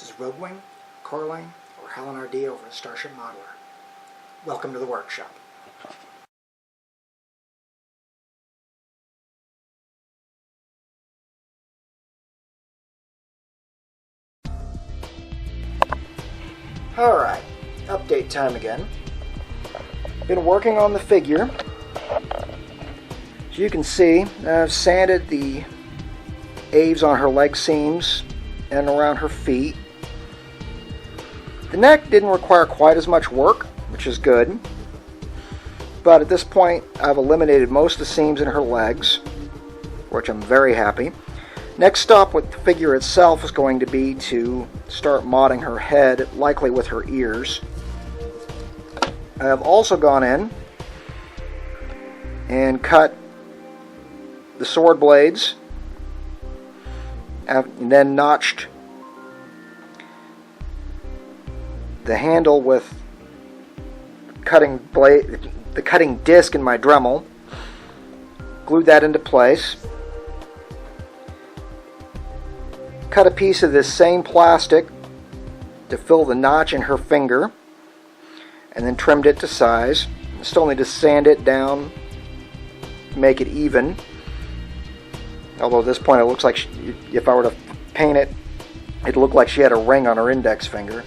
This is Rogue Wing, Coraline, or Helen RD over at Starship Modeler. Welcome to the workshop. Alright, update time again. Been working on the figure. As you can see, I've sanded the aves on her leg seams and around her feet. The neck didn't require quite as much work, which is good. But at this point, I've eliminated most of the seams in her legs, which I'm very happy. Next stop with the figure itself is going to be to start modding her head, likely with her ears. I have also gone in and cut the sword blades and then notched the handle with the cutting disc in my Dremel. Glued that into place. Cut a piece of this same plastic to fill the notch in her finger, and then trimmed it to size. Still need to sand it down, make it even. Although at this point it looks like if I were to paint it, it'd look like she had a ring on her index finger.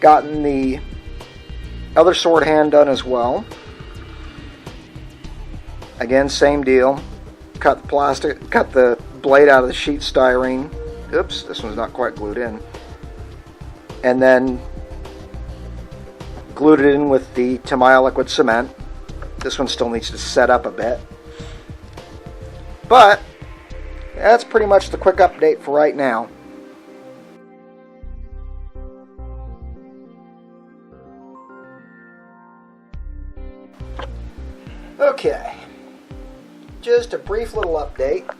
Gotten the other sword hand done as well. Again, same deal. Cut the blade out of the sheet styrene. Oops, this one's not quite glued in. And then glued it in with the Tamiya liquid cement. This one still needs to set up a bit. But that's pretty much the quick update for right now. Okay, just a brief little update.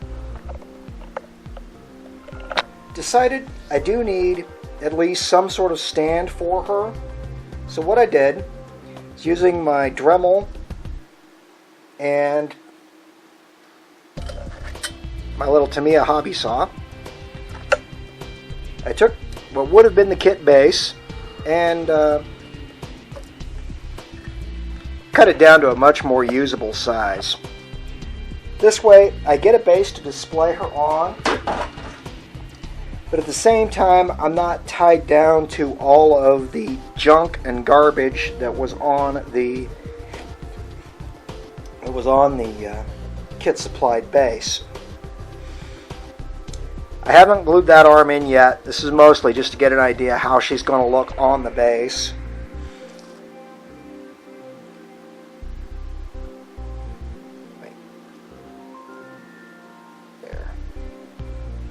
Decided I do need at least some sort of stand for her. So what I did is, using my Dremel and my little Tamiya hobby saw, I took what would have been the kit base and cut it down to a much more usable size. This way I get a base to display her on, but at the same time I'm not tied down to all of the junk and garbage that was on the kit supplied base. I haven't glued that arm in yet. This is mostly just to get an idea how she's going to look on the base.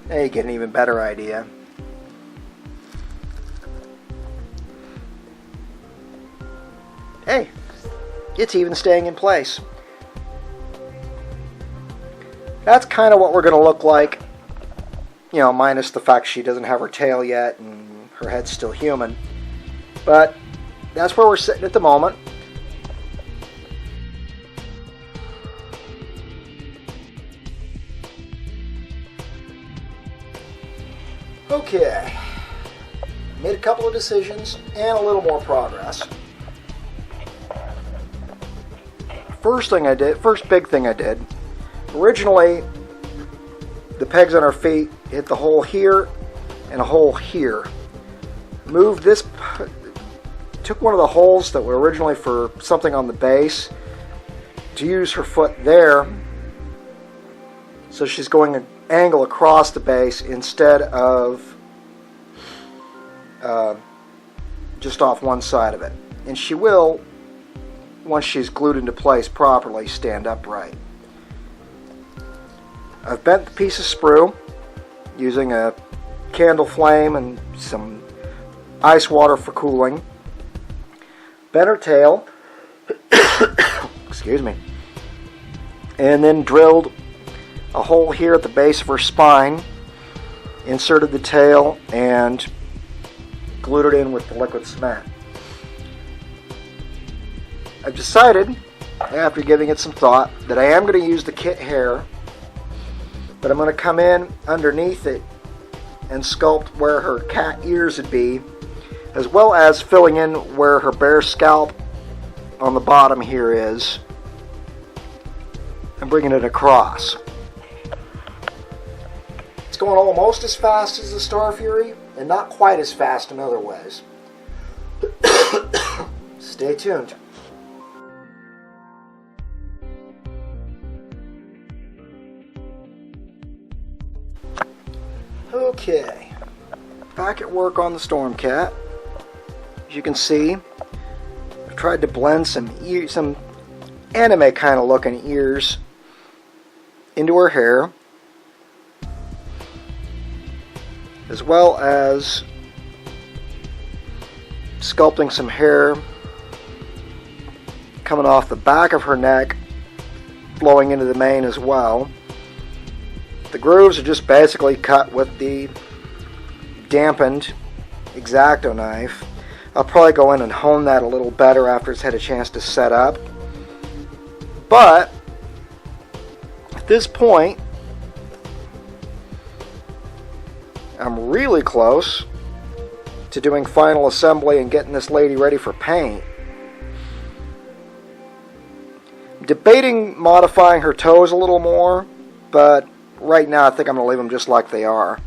There you get an even better idea. Hey, it's even staying in place. That's kind of what we're going to look like, you know, minus the fact she doesn't have her tail yet and her head's still human. But that's where we're sitting at the moment. Okay, made a couple of decisions and a little more progress. First big thing I did, originally the pegs on her feet hit the hole here and a hole here. Moved this, took one of the holes that were originally for something on the base to use her foot there, so she's going an angle across the base instead of just off one side of it. And she will, once she's glued into place properly, stand upright. I've bent the piece of sprue using a candle flame and some ice water for cooling. Bent her tail, excuse me, and then drilled a hole here at the base of her spine, inserted the tail, and glued it in with the liquid cement. I've decided, after giving it some thought, that I am going to use the kit hair, but I'm going to come in underneath it and sculpt where her cat ears would be, as well as filling in where her bear scalp on the bottom here is, and bringing it across. It's going almost as fast as the Star Fury, and not quite as fast in other ways. Stay tuned. Okay, back at work on the Stormcat. As you can see, I've tried to blend some anime kind of looking ears into her hair, as well as sculpting some hair coming off the back of her neck, flowing into the mane as well. The grooves are just basically cut with the dampened X-Acto knife. I'll probably go in and hone that a little better after it's had a chance to set up. But at this point, I'm really close to doing final assembly and getting this lady ready for paint. Debating modifying her toes a little more, but right now I think I'm going to leave them just like they are.